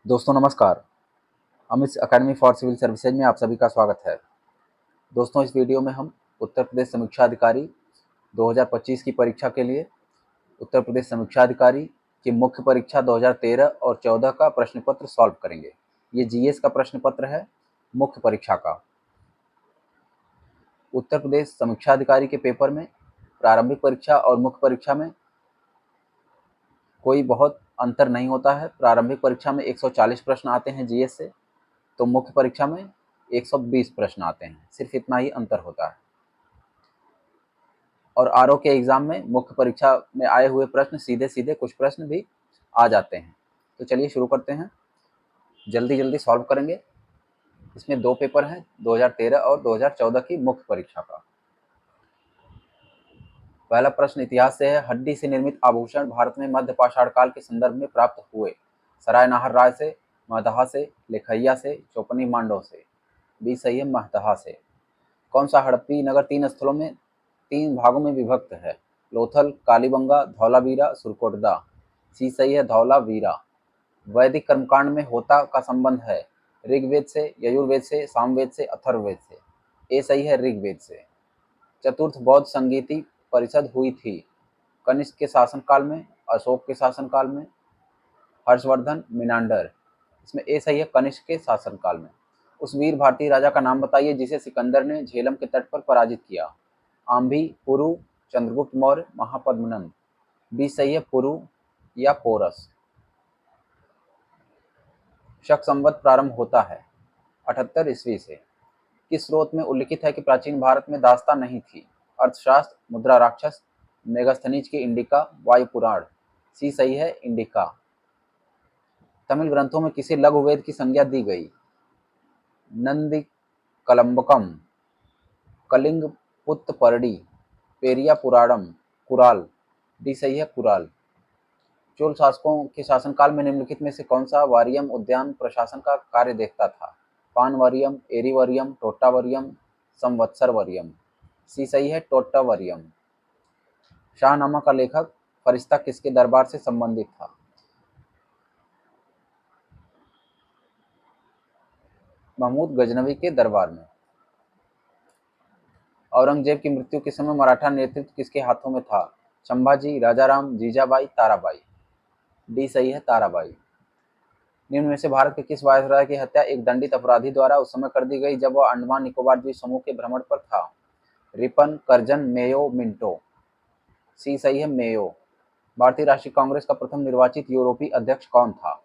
दोस्तों नमस्कार। Amit academy for civil services में आप सभी का स्वागत है। दोस्तों इस वीडियो में हम उत्तर प्रदेश समीक्षा अधिकारी 2025 की परीक्षा के लिए उत्तर प्रदेश समीक्षा अधिकारी की मुख्य परीक्षा 2013 और 14 का प्रश्न पत्र सॉल्व करेंगे। ये जीएस का प्रश्न पत्र है मुख्य परीक्षा का। उत्तर प्रदेश समीक्षा अधिकारी के पेपर में प्रारंभिक परीक्षा और मुख्य परीक्षा में कोई बहुत अंतर नहीं होता है। प्रारंभिक परीक्षा में 140 प्रश्न आते हैं जीएस से, तो मुख्य परीक्षा में 120 प्रश्न आते हैं, सिर्फ इतना ही अंतर होता है। और आरओ के एग्जाम में मुख्य परीक्षा में आए हुए प्रश्न सीधे सीधे कुछ प्रश्न भी आ जाते हैं। तो चलिए शुरू करते हैं, जल्दी जल्दी सॉल्व करेंगे। इसमें दो पेपर हैं, 2013 और 2014 की मुख्य परीक्षा का। पहला प्रश्न इतिहास से है। हड्डी से निर्मित आभूषण भारत में मध्य पाषाण काल के संदर्भ में प्राप्त हुए। सरायनाहर राय से, महदहा से, लेखैया से, चौपनी मांडव से। बी सही है, महदहा से। कौन सा हड़प्पी नगर तीन स्थलों में तीन भागों में विभक्त है? लोथल, कालीबंगा, धौलावीरा, सुरकोटदा। सी सही है, धौलावीरा। वैदिक कर्मकांड में होता का संबंध है? ऋग्वेद से, यजुर्वेद से, सामवेद से, अथर्ववेद से। ए सही है, ऋग्वेद से। चतुर्थ बौद्ध संगीति परिषद हुई थी कनिष्क के शासनकाल में, अशोक के शासनकाल में, हर्षवर्धन, मिनांडर। इसमें ए सही है, कनिष्क के शासनकाल में। उस वीर भारतीय राजा का नाम बताइए जिसे सिकंदर ने झेलम के तट पर पराजित किया। आम्भी, पुरु, चंद्रगुप्त मौर्य, महापद्मनंद। बी सही है, पुरु या पोरस। शक संवत प्रारंभ होता है 78 ईस्वी से। किस स्रोत में उल्लिखित है कि प्राचीन भारत में दास्तां नहीं थी? अर्थशास्त्र, मुद्रा राक्षस, मेगास्थनीज की इंडिका, वायु पुराण। सी सही है, इंडिका। तमिल ग्रंथों में किसी लघु वेद की संज्ञा दी गई? नंदी कलम्बकम, कलिंग पुत्तपरडी, पेरिया पुराणम, कुराल। डी सही है, कुराल। चोल शासकों के शासनकाल में निम्नलिखित में से कौन सा वारियम उद्यान प्रशासन का कार्य देखता था? पान वारियम, एरी वारियम, टोट्टा वारियम, संवत्सर वारियम। सी सही है, टोट्टा वारियम। शाहनामा का लेखक फरिश्ता किसके दरबार से संबंधित था? महमूद गजनवी के दरबार में। औरंगजेब की मृत्यु के समय मराठा नेतृत्व किसके हाथों में था? संभाजी, राजाराम, जीजाबाई, ताराबाई। डी सही है, ताराबाई। निम्न में से भारत के किस वायसराय की हत्या एक दंडित अपराधी द्वारा उस समय कर दी गई जब वह अंडमान निकोबार द्वीप समूह के भ्रमण पर था? Ripon, Curzon, Mayo, Minto. C सही है, मेयो। भारतीय राष्ट्रीय कांग्रेस का प्रथम निर्वाचित यूरोपीय अध्यक्ष कौन था?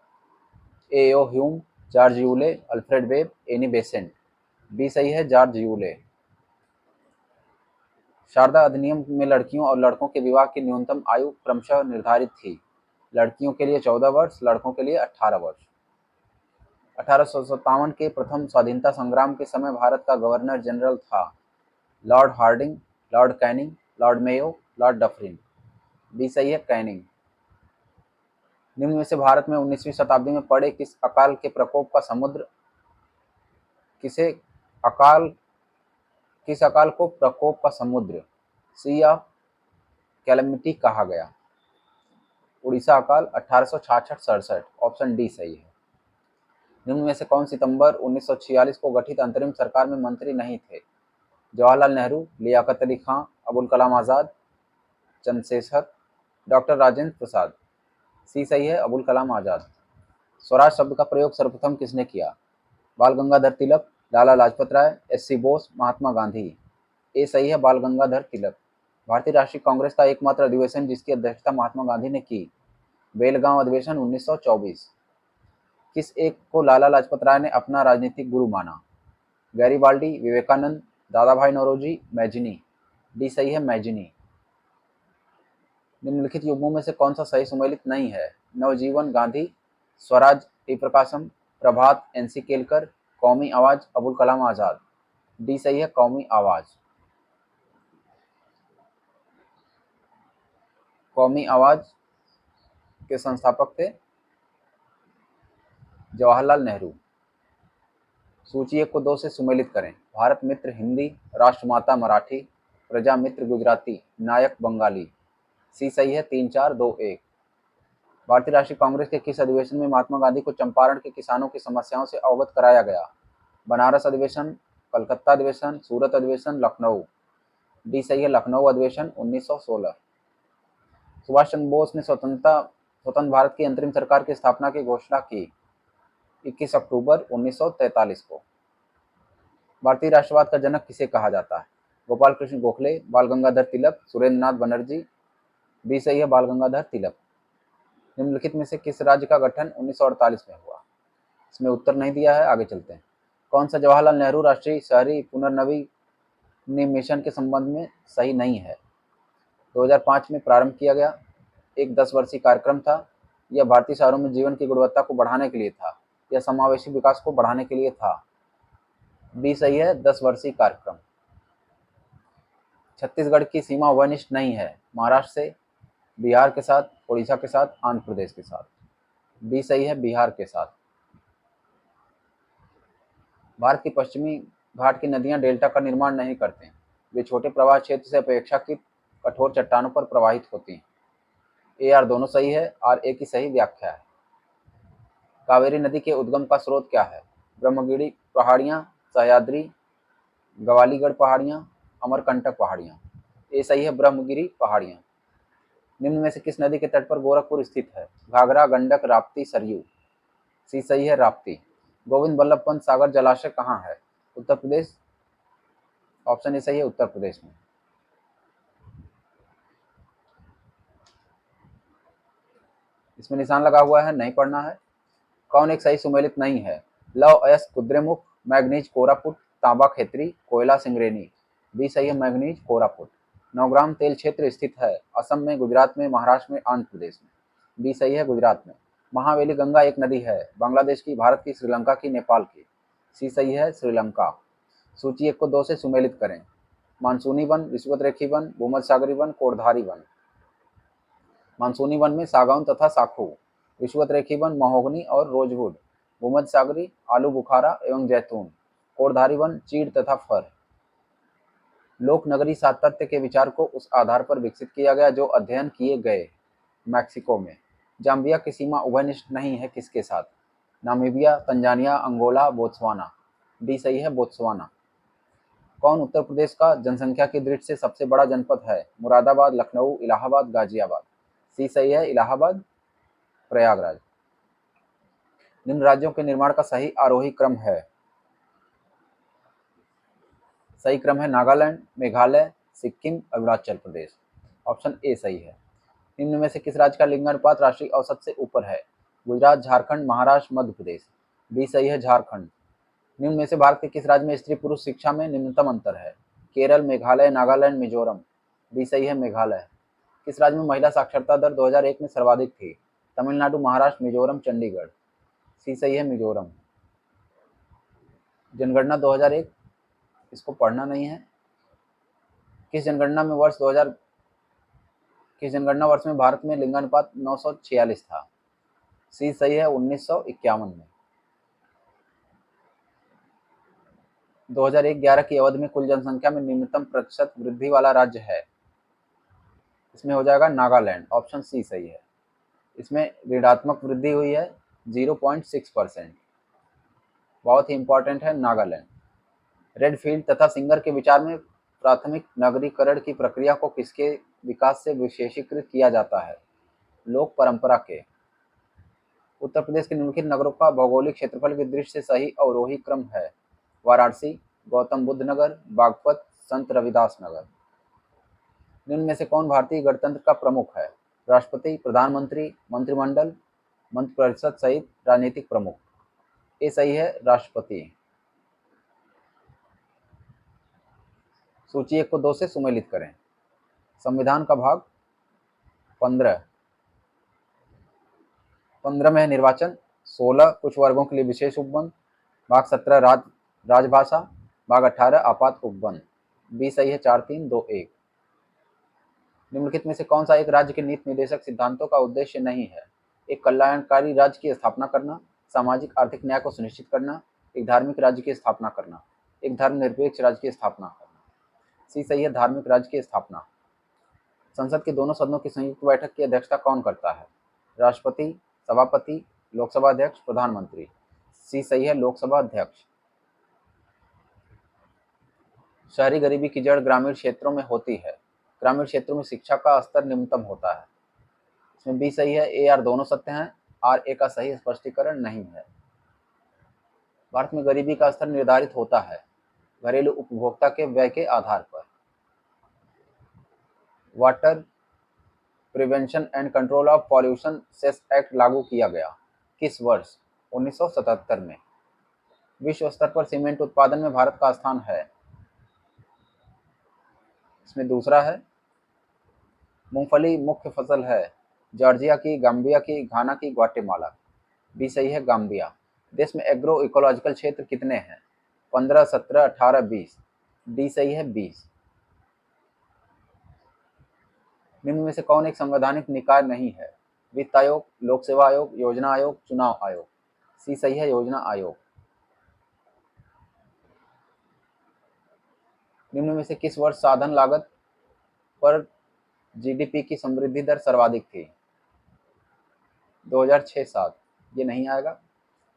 AO Hume, George Yule, Alfred Webb, Annie Besant. B सही है, जॉर्ज यूले। शारदा अधिनियम में लड़कियों और लड़कों के विवाह की न्यूनतम आयु क्रमशः निर्धारित थी। लड़कियों के लिए 14 वर्ष, लड़कों के लिए 18 वर्ष। 1857 के प्रथम स्वाधीनता संग्राम के समय भारत का गवर्नर जनरल था? Lord Hardinge, lord Canning, lord Mayo, lord Dufferin. B सही है, कैनिंग। निम्न में से भारत में 19वीं शताब्दी में पड़े किस अकाल के प्रकोप का समुद्र किसे अकाल किस अकाल को प्रकोप का समुद्र सी ऑफ कैलेमिटी कहा गया? उड़ीसा अकाल 1866-67। ऑप्शन डी सही है। निम्न में से कौन सितंबर 1946 को गठित अंतरिम सरकार में मंत्री नहीं थे? जवाहरलाल नेहरू, लियाकत अली खां, अबुल कलाम आजाद, चंद्रशेखर, डॉक्टर राजेंद्र प्रसाद। सी सही है, अबुल कलाम आजाद। स्वराज शब्द का प्रयोग सर्वप्रथम किसने किया? बाल गंगाधर तिलक, लाला लाजपत राय, एस.सी. बोस, महात्मा गांधी। ए सही है, बाल गंगाधर तिलक। भारतीय राष्ट्रीय कांग्रेस का एकमात्र अधिवेशन जिसकी अध्यक्षता महात्मा गांधी ने की? बेलगांव अधिवेशन 1924। किस एक को लाला लाजपत राय ने अपना राजनीतिक गुरु माना? गैरीबाल्डी, विवेकानंद, दादा भाई नौरोजी, मैजिनी। डी सही है, मैजिनी। निम्नलिखित युग्मों में से कौन सा सही सुमेलित नहीं है? नवजीवन गांधी, स्वराज टी प्रकाशम, प्रभात एनसी केलकर, कौमी आवाज अबुल कलाम आजाद। डी सही है, कौमी आवाज। कौमी आवाज के संस्थापक थे जवाहरलाल नेहरू। सूची 1 को 2 से सुमेलित करें। भारत मित्र हिंदी, राष्ट्रमाता मराठी, प्रजा मित्र गुजराती, नायक बंगाली। सी सही है, 3 4 2 1। भारतीय राष्ट्रीय कांग्रेस के किस अधिवेशन में महात्मा गांधी को चंपारण के किसानों की समस्याओं से अवगत कराया गया? बनारस अधिवेशन, कलकत्ता अधिवेशन, सूरत अधिवेशन, लखनऊ। डी सही है, लखनऊ अधिवेशन 1916। सुभाष चंद्र बोस ने स्वतंत्र भारत की अंतरिम सरकार की स्थापना की घोषणा की 21 अक्टूबर 1943 को। भारतीय राष्ट्रवाद का जनक किसे कहा जाता है? गोपाल कृष्ण गोखले, बाल गंगाधर तिलक, सुरेंद्र नाथ बनर्जी। बी सही है, बाल गंगाधर तिलक। निम्नलिखित में से किस राज्य का गठन 1948 में हुआ? इसमें उत्तर नहीं दिया है, आगे चलते हैं। कौन सा जवाहरलाल नेहरू राष्ट्रीय शहरी पुनर्नवीन मिशन के संबंध में सही नहीं है? 2005 में प्रारंभ किया गया एक 10 वर्षीय कार्यक्रम था। यह भारतीय शहरों में जीवन की गुणवत्ता को बढ़ाने के लिए था। यह समावेशी विकास को बढ़ाने के लिए था। बी सही है, 10 वर्षीय कार्यक्रम। छत्तीसगढ़ की सीमा वनिष्ठ नहीं है, महाराष्ट्र से, बिहार के साथ, उड़ीसा के साथ, आंध्र प्रदेश के साथ। बी सही है, बिहार के साथ। भारत की पश्चिमी घाट की नदियां डेल्टा का निर्माण नहीं करते। वे छोटे प्रवाह क्षेत्र से अपेक्षाकृत कठोर चट्टानों पर प्रवाहित होती हैं। ए आर दोनों सही है, आर ए की सही व्याख्या है। कावेरी नदी के उद्गम का स्रोत क्या है? ब्रह्मगिरी पहाड़ियां, सह्याद्री, गवालीगढ़ पहाड़ियां, अमरकंटक पहाड़ियां। ए सही है, ब्रह्मगिरी पहाड़ियां। निम्न में से किस नदी के तट पर गोरखपुर स्थित है? घाघरा, गंडक, राप्ती, सरयू। सी सही है, राप्ती। गोविंद बल्लभ पंत सागर जलाशय कहाँ है? उत्तर प्रदेश। ऑप्शन ए सही है, उत्तर प्रदेश में। इसमें निशान लगा हुआ है, नहीं पढ़ना है। कौन एक सही सुमेलित नहीं है? लव अयस्क कुद्रेमुख, मैग्नीज कोरापुट, तांबा खेतरी, कोयला सिंगरेनी। बी सही है, मैग्नीज कोरापुट। नौग्राम तेल क्षेत्र स्थित है असम में, गुजरात में, महाराष्ट्र में, आंध्र प्रदेश में। बी सही है, गुजरात में। महावेली गंगा एक नदी है, बांग्लादेश की, भारत की, श्रीलंका की, नेपाल की। सी सही है, श्रीलंका। सूची 1 को 2 से सुमेलित करें। मानसूनी वन, विषुवत-रेखी वन, भूमध्यसागरीय वन, कोरधारी वन। मानसूनी वन में सागौन तथा साखू, विषुवत-रेखी वन महोगनी और रोजवुड, भूमध्यसागरी आलू बुखारा एवं जैतून, कोरधारी वन चीड़ तथा फर। लोक नगरी सातत्य के विचार को उस आधार पर विकसित किया गया जो अध्ययन किए गए। मैक्सिको में। जाम्बिया की सीमा उभयनिष्ठ नहीं है, किसके साथ? Namibia, Tanzania, Angola, Botswana. D सही है, बोत्सवाना। कौन उत्तर प्रदेश का जनसंख्या की दृष्टि से सबसे बड़ा जनपद है? मुरादाबाद, लखनऊ, इलाहाबाद, गाजियाबाद। सी सही है, इलाहाबाद, प्रयागराज। निम्न राज्यों के निर्माण का सही आरोही क्रम है? सही क्रम है नागालैंड, मेघालय, सिक्किम, अरुणाचल प्रदेश। ऑप्शन ए सही है। निम्न में से किस राज्य का लिंगानुपात राष्ट्रीय औसत से ऊपर है? गुजरात, झारखंड, महाराष्ट्र, मध्य प्रदेश। बी सही है, झारखंड। निम्न में से भारत के किस राज्य में स्त्री पुरुष शिक्षा में निम्नतम अंतर है? केरल, मेघालय, नागालैंड, मिजोरम। बी सही है, मेघालय। किस राज्य में महिला साक्षरता दर 2001 में सर्वाधिक थी? तमिलनाडु, महाराष्ट्र, मिजोरम, चंडीगढ़। सी सही है, मिजोरम। जनगणना 2001, इसको पढ़ना नहीं है। किस जनगणना वर्ष में भारत में लिंगानुपात 946 था? सी सही है, 1951 में। 2001-11 की अवधि में कुल जनसंख्या में निम्नतम प्रतिशत वृद्धि वाला राज्य है? इसमें हो जाएगा नागालैंड। ऑप्शन सी सही है। इसमें ऋणात्मक वृद्धि हुई है 0.6%। बहुत ही इंपॉर्टेंट है नागालैंड। रेडफील्ड तथा सिंगर के विचार में प्राथमिक नगरीकरण की प्रक्रिया को किसके विकास से विशेषीकृत किया जाता है? लोक परंपरा के। उत्तर प्रदेश के निम्नलिखित नगरों का भौगोलिक क्षेत्रफल की दृष्टि से सही अवरोही क्रम है? वाराणसी, गौतम बुद्ध नगर, बागपत, संत रविदास नगर। निम्न में से कौन भारतीय गणतंत्र का प्रमुख है? राष्ट्रपति, प्रधानमंत्री, मंत्रिमंडल, मंत्रिपरिषद सहित राजनीतिक प्रमुख। ये सही है, राष्ट्रपति। सूची 1 को 2 से सुमेलित करें। संविधान का भाग 15 में है निर्वाचन, 16 कुछ वर्गों के लिए विशेष उपबंध, भाग 17 राजभाषा, भाग 18 आपात उपबंध। बी सही है, 4, 3, 2, 1। निम्नलिखित में से कौन सा एक राज्य के नीति निर्देशक सिद्धांतों का उद्देश्य नहीं है? एक कल्याणकारी राज्य की स्थापना करना, सामाजिक आर्थिक न्याय को सुनिश्चित करना, एक धार्मिक राज्य की स्थापना करना, एक धर्मनिरपेक्ष राज्य की स्थापना करना। सी सही है, धार्मिक राज्य की स्थापना। संसद के दोनों सदनों की संयुक्त बैठक की अध्यक्षता कौन करता है? राष्ट्रपति, सभापति, लोकसभा अध्यक्ष, प्रधानमंत्री। सी सही है, लोकसभा अध्यक्ष। शहरी गरीबी की जड़ ग्रामीण क्षेत्रों में होती है। ग्रामीण क्षेत्रों में शिक्षा का स्तर निम्नतम होता है। इसमें बी सही है, ए आर दोनों सत्य हैं, आर ए का सही स्पष्टीकरण नहीं है। भारत में गरीबी का स्तर निर्धारित होता है घरेलू उपभोक्ता के व्यय के आधार पर। Water prevention and control of pollution cess act लागू किया गया किस वर्ष? 1977 में। विश्व स्तर पर सीमेंट उत्पादन में भारत का स्थान है। इसमें दूसरा है। मूंगफली मुख्य फसल है जॉर्जिया की, गाम्बिया की, घाना की, ग्वाटेमाला। बी सही है, गाम्बिया। देश में एग्रो इकोलॉजिकल क्षेत्र कितने हैं? 15, 17, 18, 20। डी सही है, 20। निम्न में से कौन एक संवैधानिक निकाय नहीं है? वित्त आयोग, लोक सेवा आयोग, योजना आयोग, चुनाव आयोग। सी सही है, योजना आयोग। निम्न में से किस वर्ष साधन लागत पर जीडीपी की समृद्धि दर सर्वाधिक थी? 2006-7। ये नहीं आएगा।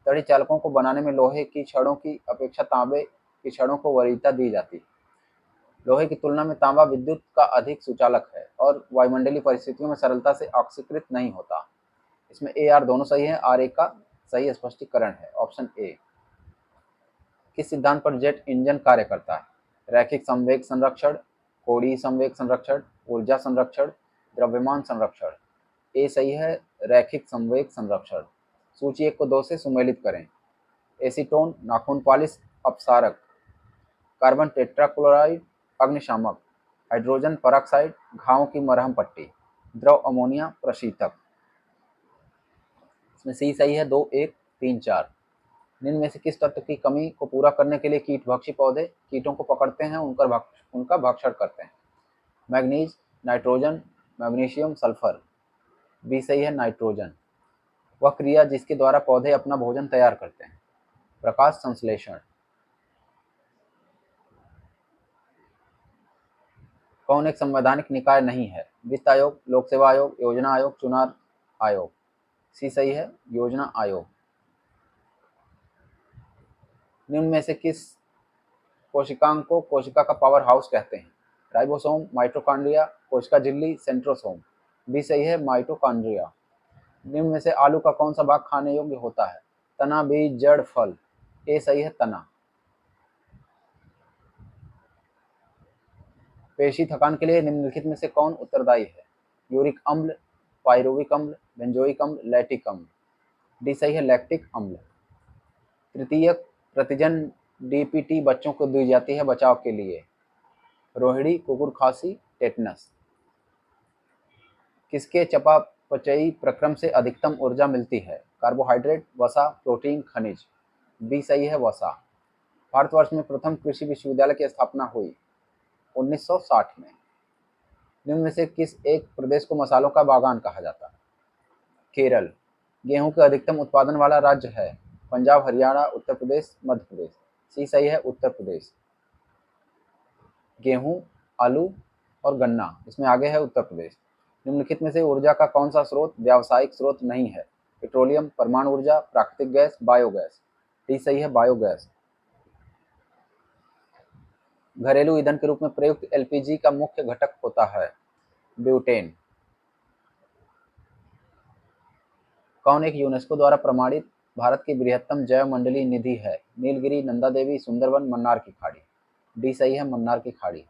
तड़ी चालकों को बनाने में लोहे की छड़ों की अपेक्षा तांबे की छड़ों को वरीयता दी जाती है। लोहे की तुलना में तांबा विद्युत का अधिक सुचालक है और वायुमंडलीय परिस्थितियों में सरलता से ऑक्सीकृत नहीं होता। इसमें ए आर दोनों सही है, आर ए का सही स्पष्टीकरण है, ऑप्शन ए। किस सिद्धांत पर जेट इंजन कार्य करता है? रैखिक संवेग संरक्षण, कोणीय संवेग संरक्षण, ऊर्जा संरक्षण, द्रव्यमान संरक्षण। ए सही है, रैखिक संवेग संरक्षण। सूची 1 को 2 से सुमेलित करें। एसीटोन नाखून पॉलिश अपसारक, कार्बन टेट्राक्लोराइड अग्निशामक, हाइड्रोजन पेरोक्साइड घावों की मरहम पट्टी, द्रव अमोनिया प्रशीतक। इसमें सी सही है, 2, 1, 3, 4। निम्न में से किस तत्व की कमी को पूरा करने के लिए कीटभक्षी पौधे कीटों को पकड़ते हैं, उनका भक्षण करते हैं? Manganese, nitrogen, magnesium, sulphur. B सही है, नाइट्रोजन। वह क्रिया जिसके द्वारा पौधे अपना भोजन तैयार करते हैं? प्रकाश संश्लेषण। कौन एक संवैधानिक निकाय नहीं है? वित्त आयोग, लोक सेवा आयोग, योजना आयोग, चुनाव आयोग। सी सही है, योजना आयोग। निम्न में से किस कोशिकांग को कोशिका का पावर हाउस कहते हैं? राइबोसोम, माइटोकॉन्ड्रिया, कोशिका झिल्ली, सेंट्रोसोम। बी सही है, माइटोकॉन्ड्रिया। निम्न में से आलू का कौन सा भाग खाने योग्य होता है? तना, बीज, जड़, फल। ए सही है, तना। पेशी थकान के लिए निम्नलिखित में से कौन उत्तरदायी है? यूरिक अम्ल, पायरुविक अम्ल, बेंजोइक अम्ल, लैक्टिक अम्ल। डी सही है, लैक्टिक अम्ल। तृतीयक प्रतिजन डीपीटी बच्चों को दी जाती है बचाव के लिए? रोहिणी, कुकुर खांसी, टेटनस। किसके चयापचयी प्रक्रम से अधिकतम ऊर्जा मिलती है? कार्बोहाइड्रेट, वसा, प्रोटीन, खनिज। बी सही है, वसा। भारतवर्ष में प्रथम कृषि विश्वविद्यालय की स्थापना हुई 1960 में। निम्न में से किस एक प्रदेश को मसालों का बागान कहा जाता है? केरल। गेहूं के अधिकतम उत्पादन वाला राज्य है? पंजाब, हरियाणा, उत्तर प्रदेश, मध्य प्रदेश। सी सही है, उत्तर प्रदेश। गेहूं, आलू और गन्ना, इसमें आगे है उत्तर प्रदेश। निम्नलिखित में से ऊर्जा का कौन सा स्रोत व्यावसायिक स्रोत नहीं है? पेट्रोलियम, परमाणु ऊर्जा, प्राकृतिक गैस, बायोगैस। डी सही है, बायोगैस। घरेलू ईंधन के रूप में प्रयुक्त एलपीजी का मुख्य घटक होता है? ब्यूटेन। कौन एक यूनेस्को द्वारा प्रमाणित भारत की बृहत्तम जैवमंडलीय निधि है? नीलगिरी, नंदा देवी, सुंदरवन, मन्नार की खाड़ी। डी सही है, मन्नार की खाड़ी।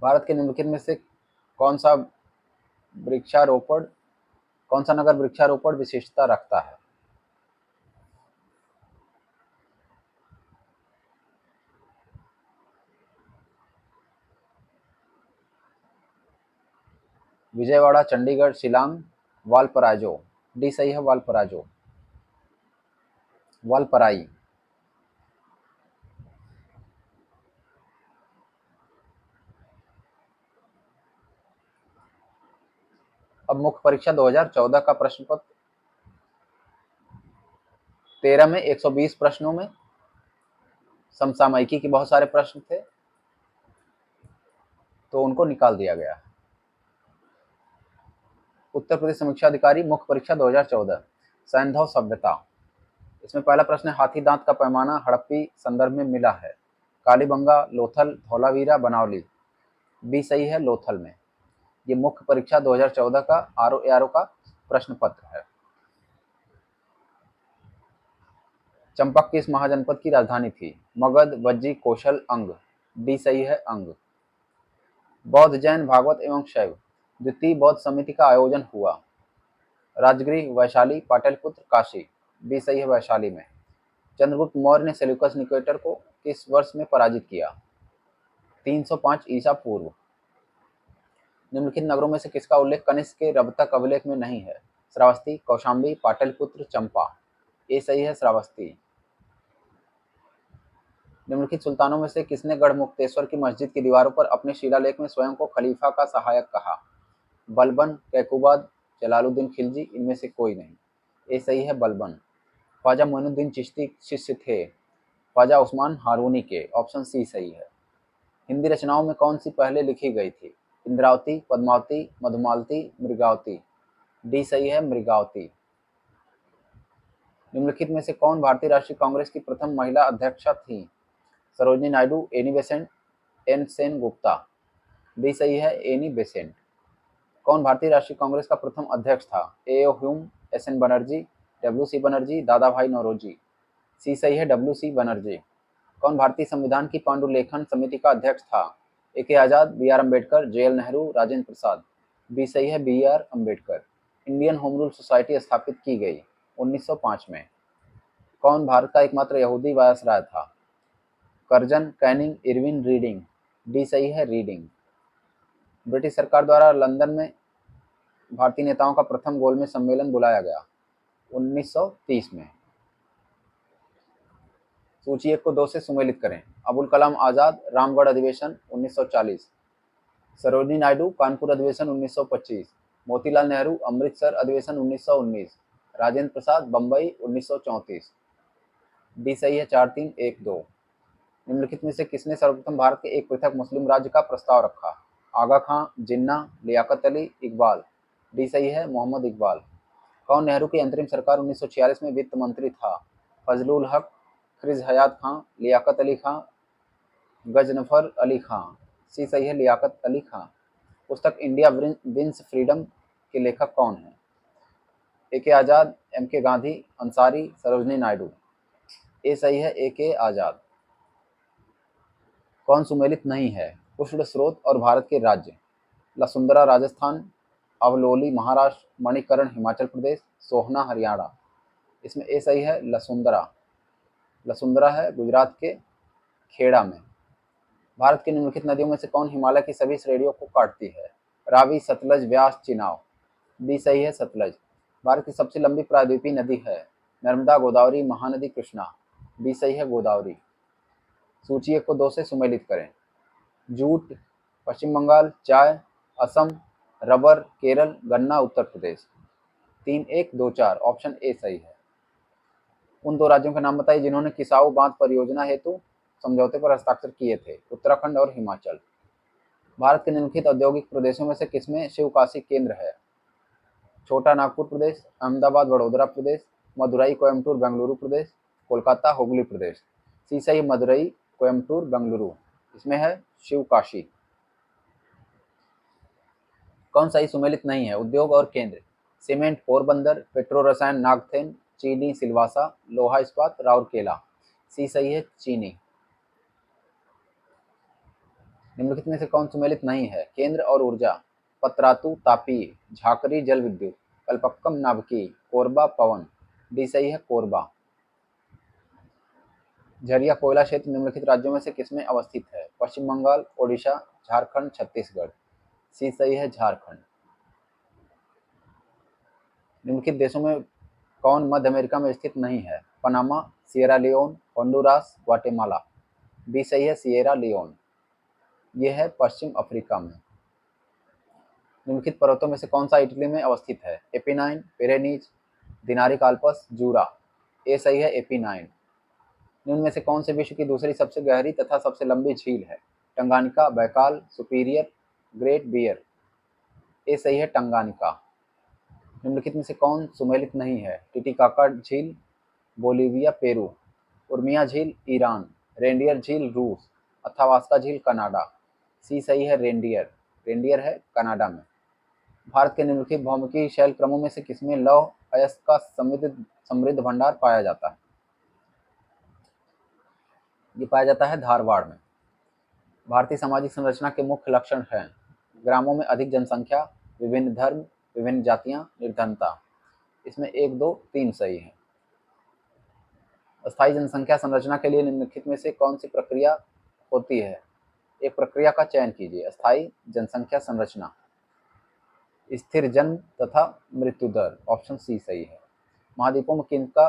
भारत के निम्नलिखित में से कौन सा वृक्षारोपण कौन सा नगर वृक्षारोपण विशिष्टता रखता है? विजयवाड़ा, चंडीगढ़, शिलांग, वालपराजो। डी सही है, वालपराजो, वालपराई। अब मुख्य परीक्षा 2014 का प्रश्न पत्र 13 में 120 प्रश्नों में समसामयिकी के बहुत सारे प्रश्न थे तो उनको निकाल दिया गया। उत्तर प्रदेश समीक्षा अधिकारी मुख्य परीक्षा 2014 सैंधव सभ्यता। इसमें पहला प्रश्न है, हाथी दांत का पैमाना हड़प्पी संदर्भ में मिला है। कालीबंगा, लोथल, धौलावीरा, बनावली। बी सही है, लोथल में। ये मुख्य परीक्षा 2014 का आरओ का प्रश्न पत्र है। चंपक किस महाजनपद की राजधानी थी? मगध, वज्जी, कौशल, अंग। डी सही है, अंग। बौद्ध, जैन, भागवत एवं शैव द्वितीय बौद्ध समिति का आयोजन हुआ। राजगृह, वैशाली, पाटलिपुत्र, काशी। बी सही है, वैशाली में। चंद्रगुप्त मौर्य ने सेल्यूकस निकेटर को किस वर्ष में पराजित किया? 305 ईसा पूर्व। निम्नलिखित नगरों में से किसका उल्लेख कनिष्क के रबतक अभिलेख में नहीं है? श्रावस्ती, कौशाम्बी, पाटलिपुत्र, चंपा। ये सही है, श्रावस्ती। निम्नलिखित सुल्तानों में से किसने गढ़मुक्तेश्वर की मस्जिद की दीवारों पर अपने शिलालेख में स्वयं को खलीफा का सहायक कहा? बलबन, कैकुबाद, जलालुद्दीन खिलजी, इनमें से कोई नहीं। ये सही है, बलबन। ख्वाजा मोइनुद्दीन चिश्ती शिष्य थे ख्वाजा उस्मान हारूनी के। ऑप्शन सी सही है। हिंदी रचनाओं में कौन सी पहले लिखी गई थी? इंद्रावती, पद्मावती, मधुमालती, मृगावती। डी सही है, मृगावती। निम्नलिखित में से कौन भारतीय राष्ट्रीय कांग्रेस की प्रथम महिला अध्यक्षा थी? Sarojini Naidu, Annie Besant, N Sen Gupta. D सही है, एनी बेसेंट। कौन भारतीय राष्ट्रीय कांग्रेस का प्रथम अध्यक्ष था? A O Hume, S N Banerjee, W C Banerjee, Dadabhai Naoroji. सी सही है, डब्ल्यू सी बनर्जी। कौन भारतीय संविधान की पांडुलेखन समिति का अध्यक्ष था? A K Azad, B R Ambedkar, J L Nehru, Rajendra Prasad. B सही है, B R Ambedkar. Indian home rule society स्थापित की गई 1905 में। कौन भारत का एकमात्र यहूदी वायसराय था? Curzon, Canning, Irwin, reading. D सही है, रीडिंग। ब्रिटिश सरकार द्वारा लंदन में भारतीय नेताओं का प्रथम गोलमेज सम्मेलन बुलाया गया 1930 में। सूची 1 को 2 से सुमेलित करें। अबुल कलाम आजाद, रामगढ़ अधिवेशन 1940। सरोजिनी नायडू, कानपुर अधिवेशन 1925। मोतीलाल नेहरू, अमृतसर अधिवेशन 1919। राजेंद्र प्रसाद, बम्बई 1934। डी सही है, 4312। निम्नलिखित में से किसने सर्वप्रथम भारत के एक पृथक मुस्लिम राज्य का प्रस्ताव रखा? आगा खां, जिन्ना, लियाकत अली, इकबाल। डी सही है, मोहम्मद इकबाल। कौन नेहरू की अंतरिम सरकार 1946 में वित्त मंत्री था? फजलुल हक, ख्रिज हयात खां, लियाकत अली खां, गजनफर अली खां। सी सही है, लियाकत अली खां। पुस्तक इंडिया विंस फ्रीडम के लेखक कौन हैं? ए के आजाद, एम के गांधी, अंसारी, सरोजनी नायडू। ए सही है, ए के आजाद। कौन सुमेलित नहीं है? उष्ण स्रोत और भारत के राज्य। लसुंदरा राजस्थान, अवलोली महाराष्ट्र, मणिकरण हिमाचल प्रदेश, सोहना हरियाणा। इसमें ए सही है, लसुंदरा। लसुंदरा है गुजरात के खेड़ा में। भारत की निम्नलिखित नदियों में से कौन हिमालय की सभी श्रेणियों को काटती है? रावी, सतलज, व्यास, चिनाब। बी सही है, सतलज। भारत की सबसे लंबी प्रायद्वीपीय नदी है? नर्मदा, गोदावरी, महानदी, कृष्णा। बी सही है, गोदावरी। सूची 1 को 2 से सुमेलित करें। जूट, पश्चिम बंगाल, चाय, असम, रबर, केरल, गन्ना, उत्तर प्रदेश। 3124। ऑप्शन ए सही है। उन 2 राज्यों के नाम बताइए जिन्होंने किसाऊ बांध परियोजना हेतु समझौते पर हस्ताक्षर किए थे? उत्तराखंड और हिमाचल। भारत के निम्नलिखित औद्योगिक प्रदेशों में से किसमें शिवकाशी केंद्र है? छोटा नागपुर प्रदेश, अहमदाबाद वडोदरा प्रदेश, मदुरई कोयम्बटूर बेंगलुरु प्रदेश, कोलकाता हुगली प्रदेश। सी सही, मदुरई कोयम्बटूर बेंगलुरु। इसमें है शिवकाशी। कौन सही सुमेलित नहीं है? उद्योग और केंद्र। सीमेंट पोरबंदर, पेट्रो रसायन नागथेन, चीनी सिलवासा, लोहा इस्पात राउरकेला। सी सही है, चीनी। निम्नलिखित में से कौन सुमेलित नहीं है? केंद्र और ऊर्जा। पतरातू तापीय, झाकरी जल विद्युत, कल्पक्कम नाभिकीय, कोरबा पवन। डी सही है, कोरबा। झरिया कोयला क्षेत्र निम्नलिखित राज्यों में से किसमें अवस्थित है? पश्चिम बंगाल, ओडिशा, झारखंड, छत्तीसगढ़। सी सही है, झारखंड। निम्नलिखित देशों में कौन मध्य अमेरिका में स्थित नहीं है? Panama, Sierra Leone, Honduras, Guatemala. B सही है, सिएरा लियोन। यह है पश्चिम अफ्रीका में। निम्नलिखित पर्वतों में से कौन सा इटली में अवस्थित है? एपिनाइन, पिरेनीज, दिनारिक आल्प्स, जूरा। ए सही है, एपिनाइन। निम्न में से कौन से विश्व की दूसरी सबसे गहरी तथा सबसे लंबी झील है? Tanganyika, Baikal, superior, great bear. ये सही है टंगानिका। निम्नलिखित में से कौन सुमेलित नहीं है? टिटिकाका झील, बोलीविया, पेरू। उर्मिया झील, ईरान। रेंडियर झील, रूस। अथावास्का झील, कनाडा। सी सही है रेंडियर। रेंडियर है कनाडा में। भारत के निम्नलिखित भौमिकीय शैल क्रमों में से किसमें लौह अयस्क का समृद्ध भंडार पाया जाता है? ये पाया जाता है धारवाड़ में। भारतीय सामाजिक संरचना के मुख्य लक्षण हैं: ग्रामों में अधिक जनसंख्या, विभिन्न धर्म, विभिन्न जातियां, निर्धनता। इसमें 1, 2, 3 सही है। अस्थायी जनसंख्या संरचना के लिए निम्नलिखित में से कौन सी प्रक्रिया होती है? एक प्रक्रिया का चयन कीजिए। अस्थायी जनसंख्या संरचना: स्थिर जन्म तथा मृत्यु दर। ऑप्शन सी सही है। महाद्वीपों में किनका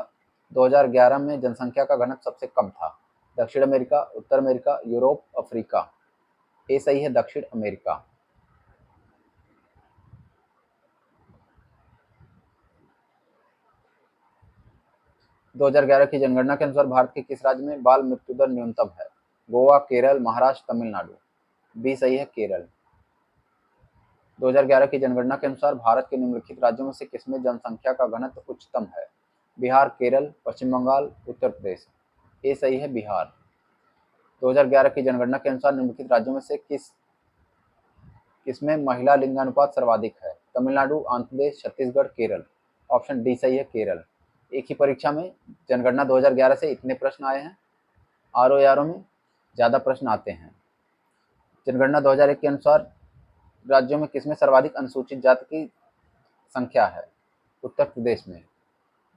2011 में जनसंख्या का घनत्व सबसे कम था? दक्षिण अमेरिका, उत्तर अमेरिका, यूरोप, अफ्रीका। ए सही है दक्षिण अमेरिका। दो 2011 की जनगणना के अनुसार भारत के किस राज्य में बाल मृत्यु दर न्यूनतम है? गोवा, केरल, महाराष्ट्र, तमिलनाडु। बी सही है केरल। 2011 की जनगणना के अनुसार भारत के निम्नलिखित राज्यों में से किसमें जनसंख्या का घनत्व उच्चतम है? बिहार, केरल, पश्चिम बंगाल, उत्तर प्रदेश। ए सही है बिहार। 2011 की जनगणना के अनुसार निम्नलिखित राज्यों में से किसमें महिला लिंगानुपात सर्वाधिक है? तमिलनाडु, आंध्र प्रदेश, छत्तीसगढ़, केरल। ऑप्शन डी सही है केरल। एक ही परीक्षा में जनगणना 2011 से इतने प्रश्न आए हैं, आरओ में ज़्यादा प्रश्न आते हैं। जनगणना 2001 के अनुसार राज्यों में किसमें सर्वाधिक अनुसूचित जाति की संख्या है? उत्तर प्रदेश में।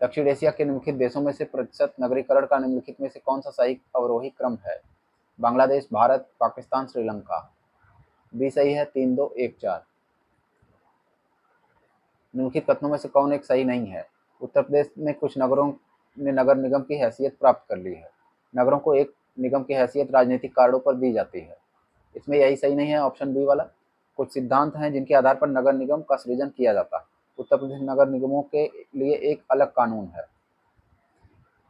दक्षिण एशिया के निम्नलिखित देशों में से प्रतिशत नगरीकरण का निम्नलिखित में से कौन सा सही अवरोही क्रम है? बांग्लादेश, भारत, पाकिस्तान, श्रीलंका। बी सही है 3, 2, 1, 4। निम्नलिखित कथनों में से कौन एक सही नहीं है? उत्तर प्रदेश में कुछ नगरों ने नगर निगम की हैसियत प्राप्त कर ली है। नगरों को एक निगम की हैसियत राजनीतिक कारणों पर दी जाती है। इसमें यही सही नहीं है ऑप्शन बी वाला। कुछ सिद्धांत हैं जिनके आधार पर नगर निगम का सृजन किया जाता है। उत्तर प्रदेश नगर निगमों के लिए एक अलग कानून है।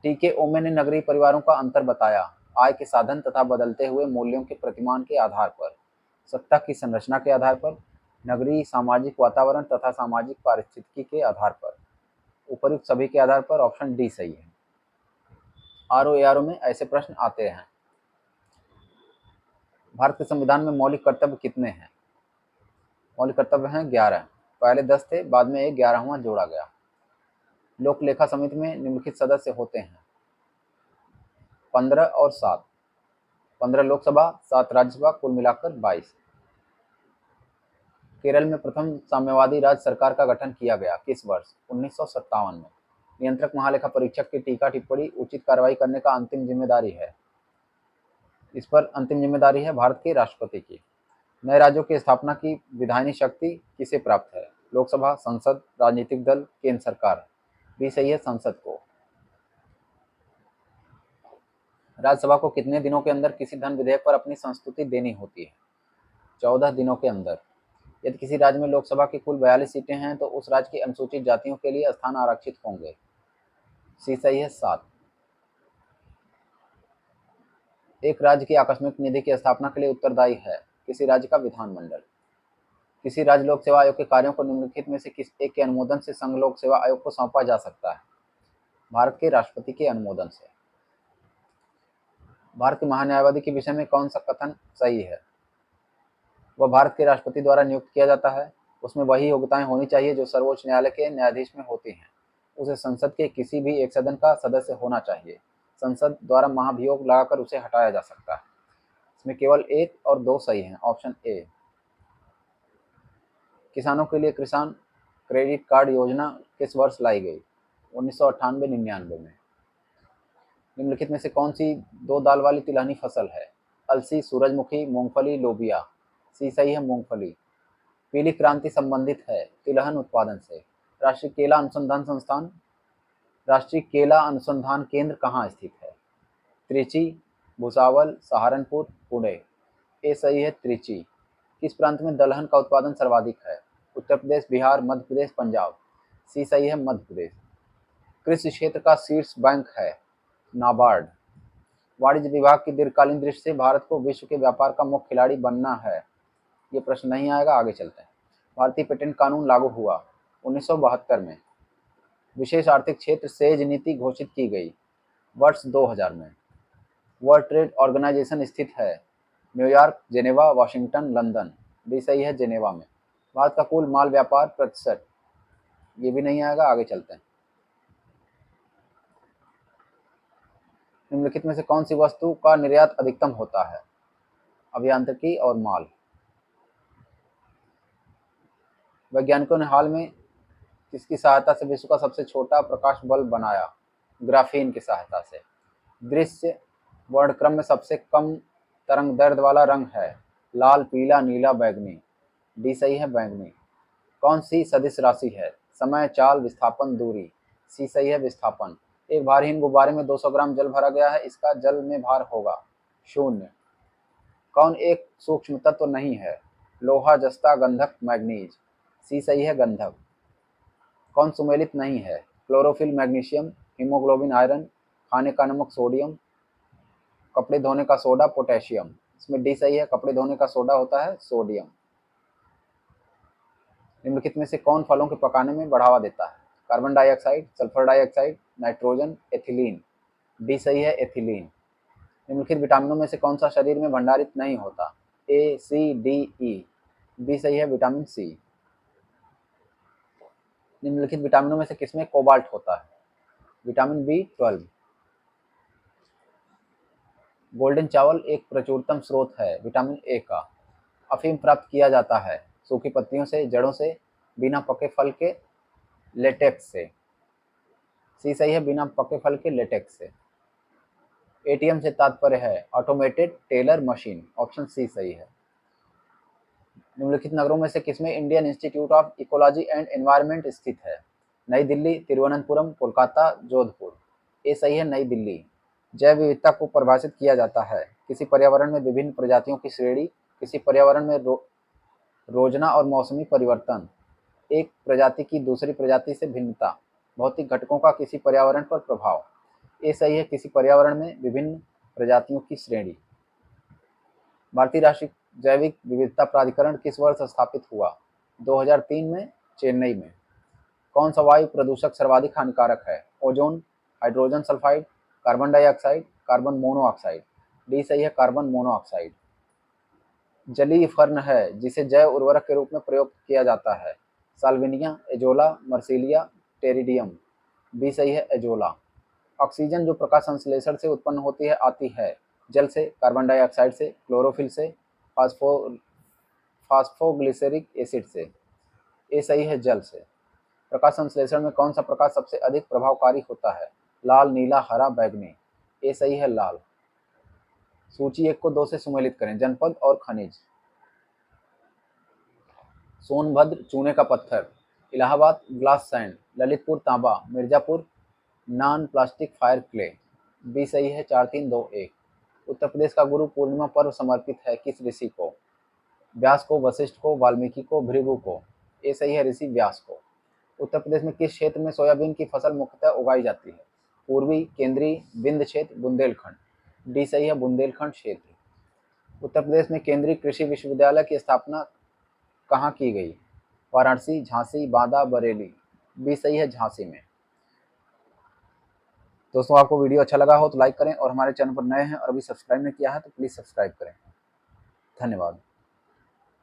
टी के ओमे ने नगरीय परिवारों का अंतर बताया। आय के साधन तथा बदलते हुए मूल्यों के प्रतिमान के आधार पर, सत्ता की संरचना के आधार पर, नगरीय सामाजिक वातावरण तथा सामाजिक पारिस्थितिकी के आधार पर। उपर्युक्त सभी के आधार पर ऑप्शन डी सही है। आरओ में ऐसे प्रश्न आते हैं। भारत के संविधान में मौलिक कर्तव्य कितने हैं? मौलिक कर्तव्य हैं 11। पहले 10 थे, बाद में एक 11वां जोड़ा गया। लोक लेखा समिति में निम्नलिखित सदस्य होते हैं 15 और 7। 15 लोकसभा, 7 राज्यसभा, कुल मिलाकर 22। केरल में प्रथम साम्यवादी राज्य सरकार का गठन किया गया किस वर्ष? 1957 में। नियंत्रक महालेखा परीक्षक की टीका टिप्पणी उचित कार्रवाई करने का अंतिम जिम्मेदारी है। इस पर अंतिम जिम्मेदारी है भारत के राष्ट्रपति की। नए राज्यों की स्थापना की विधायनी शक्ति किसे प्राप्त है? लोकसभा, संसद, राजनीतिक दल, केंद्र सरकार। बी सही है संसद को। राज्यसभा को कितने दिनों के अंदर किसी धन विधेयक पर अपनी संस्तुति देनी होती है? 14 दिनों के अंदर। यदि किसी राज्य में लोकसभा की कुल 42 सीटें हैं तो उस राज्य की अनुसूचित जातियों के लिए स्थान आरक्षित होंगे। सी सही है 7। एक राज्य की आकस्मिक निधि की स्थापना के लिए उत्तरदायी है? किसी राज्य का विधानमंडल। किसी राज्य लोक सेवा आयोग के कार्यों को निम्नलिखित में से किस एक के अनुमोदन से संघ लोक सेवा आयोग को सौंपा जा सकता है? भारत के राष्ट्रपति के अनुमोदन से। भारत के महान्यायवादी के विषय में कौन सा कथन सही है? वह भारत के राष्ट्रपति द्वारा नियुक्त किया जाता है। उसमें वही योग्यताएं होनी चाहिए जो सर्वोच्च न्यायालय के न्यायाधीश में होती हैं। उसे संसद के किसी भी एक सदन का सदस्य होना चाहिए। संसद द्वारा महाभियोग लगाकर उसे हटाया जा सकता है। इसमें केवल 1 और 2 सही हैं। Option A. किसानों के लिए किसान क्रेडिट कार्ड योजना किस वर्ष लाई गई? 1998-99 में। निम्नलिखित में से कौन सी 2 दाल वाली तिलहनी फसल है? अलसी, सूरजमुखी, मूंगफली, लोबिया। सी सही है मूंगफली। पीली क्रांति संबंधित है तिलहन उत्पादन से। राष्ट्रीय केला अनुसंधान केंद्र कहाँ स्थित है? त्रिची, भुसावल, सहारनपुर, पुणे। ए सही है त्रिची। किस प्रांत में दलहन का उत्पादन सर्वाधिक है? उत्तर प्रदेश, बिहार, मध्य प्रदेश, पंजाब। सी सही है मध्य प्रदेश। कृषि क्षेत्र का शीर्ष बैंक है नाबार्ड। वाणिज्य विभाग की दीर्घकालीन दृष्टि से भारत को विश्व के व्यापार का मुख्य खिलाड़ी बनना है। ये प्रश्न नहीं आएगा, आगे चलते हैं। भारतीय पेटेंट कानून लागू हुआ 1972 में। विशेष आर्थिक क्षेत्र सेज नीति घोषित की गई वर्ष 2000 में। वर्ल्ड ट्रेड ऑर्गेनाइजेशन स्थित है न्यूयॉर्क, जेनेवा, वाशिंगटन, लंदन। भी सही है, जेनेवा में। भारत का कुल माल व्यापार प्रतिशत, ये भी नहीं आएगा, आगे चलते हैं। निम्नलिखित में से कौन सी वस्तु का निर्यात अधिकतम होता है? अभियांत्रिकी और माल। वैज्ञानिकों ने हाल में किसकी सहायता से विश्व का सबसे छोटा प्रकाश बल्ब बनाया? ग्राफीन की सहायता से। दृश्य वर्णक्रम में सबसे कम तरंग दैर्ध्य वाला रंग है लाल, पीला, नीला, बैंगनी। डी सही है, बैंगनी। कौन सी सदिश राशि है? समय, चाल, विस्थापन, दूरी। सी सही है, विस्थापन। एक भारहीन गुब्बारे में 200 ग्राम जल भरा गया है, इसका जल में भार होगा 0। कौन एक सूक्ष्म तत्व नहीं है? लोहा, जस्ता, गंधक, मैग्नीज। सी सही है, गंधक। कौन सुमेलित नहीं है? क्लोरोफिल, मैग्नीशियम, हीमोग्लोबिन, आयरन, खाने का नमक, सोडियम, कपड़े धोने का सोडा, पोटेशियम। इसमें डी सही है, कपड़े धोने का सोडा होता है सोडियम। निम्नलिखित में से कौन फलों के पकाने में बढ़ावा देता है? Carbon dioxide, sulphur dioxide, nitrogen, ethylene. D सही है, एथिलीन। निम्नलिखित विटामिनों में से कौन सा शरीर में भंडारित नहीं होता? ए, सी, डी, ई। बी सही है, विटामिन सी। निम्नलिखित विटामिनों में से किसमें कोबाल्ट होता है? Vitamin B12। गोल्डन चावल एक प्रचुरतम स्रोत है विटामिन ए का। अफीम प्राप्त किया जाता है सूखी पत्तियों से, जड़ों से, बिना पके फल के लेटेक्स से। सी सही है, बिना पके फल के लेटेक्स से। एटीएम से तात्पर्य है automated teller machine. Option C सही है। निम्नलिखित नगरों में से किसमें Indian institute of ecology and environment स्थित है? नई दिल्ली, तिरुवनंतपुरम, कोलकाता, जोधपुर। ए सही है, नई दिल्ली। जैव विविधता को परिभाषित किया जाता है किसी पर्यावरण में विभिन्न प्रजातियों की श्रेणी, किसी पर्यावरण में रोजना और मौसमी परिवर्तन, एक प्रजाति की दूसरी प्रजाति से भिन्नता, भौतिक घटकों का किसी पर्यावरण पर प्रभाव। ये सही है, किसी पर्यावरण में विभिन्न प्रजातियों की श्रेणी। भारतीय राष्ट्रीय जैविक विविधता प्राधिकरण किस वर्ष स्थापित हुआ? 2003 में, चेन्नई में। कौन सा वायु प्रदूषक सर्वाधिक हानिकारक है? Ozone, hydrogen sulphide, carbon dioxide, carbon monoxide. D सही है, कार्बन मोनोऑक्साइड। जलीय फर्न है जिसे जैव उर्वरक के रूप में प्रयोग किया जाता है? Salvinia, Azolla, Marsilea, Pteridium. B सही है, एजोला। ऑक्सीजन जो प्रकाश संश्लेषण से उत्पन्न होती है आती है जल से, कार्बन डाइऑक्साइड से, क्लोरोफिल से, फास्फोग्लिसरिक एसिड से। ए सही है, जल से। प्रकाश संश्लेषण में कौन सा प्रकाश सबसे अधिक प्रभावकारी होता है? लाल, नीला, हरा, बैंगनी। ए सही है, लाल। सूची 1 को 2 से सुमेलित करें। जनपद और खनिज। सोनभद्र चूने का पत्थर, इलाहाबाद ग्लास सैंड, ललितपुर तांबा, Mirzapur non plastic fire clay. B सही है, 4, 3, 2, 1। उत्तर प्रदेश का गुरु पूर्णिमा पर्व समर्पित है किस ऋषि को? व्यास को, वशिष्ठ को, वाल्मीकि को, भृगु को। ए सही है, ऋषि व्यास को। उत्तर प्रदेश में किस क्षेत्र में सोयाबीन की फसल मुख्यतः उगाई जाती है? पूर्वी, केंद्रीय, विंध्य क्षेत्र, बुंदेलखंड। डी सही है, बुंदेलखंड क्षेत्र। उत्तर प्रदेश में केंद्रीय कृषि विश्वविद्यालय की स्थापना कहाँ की गई? वाराणसी, झांसी, बांदा, बरेली। बी सही है, झांसी में। दोस्तों, आपको वीडियो अच्छा लगा हो तो लाइक करें और हमारे चैनल पर नए हैं और अभी सब्सक्राइब नहीं किया है तो प्लीज़ सब्सक्राइब करें। धन्यवाद।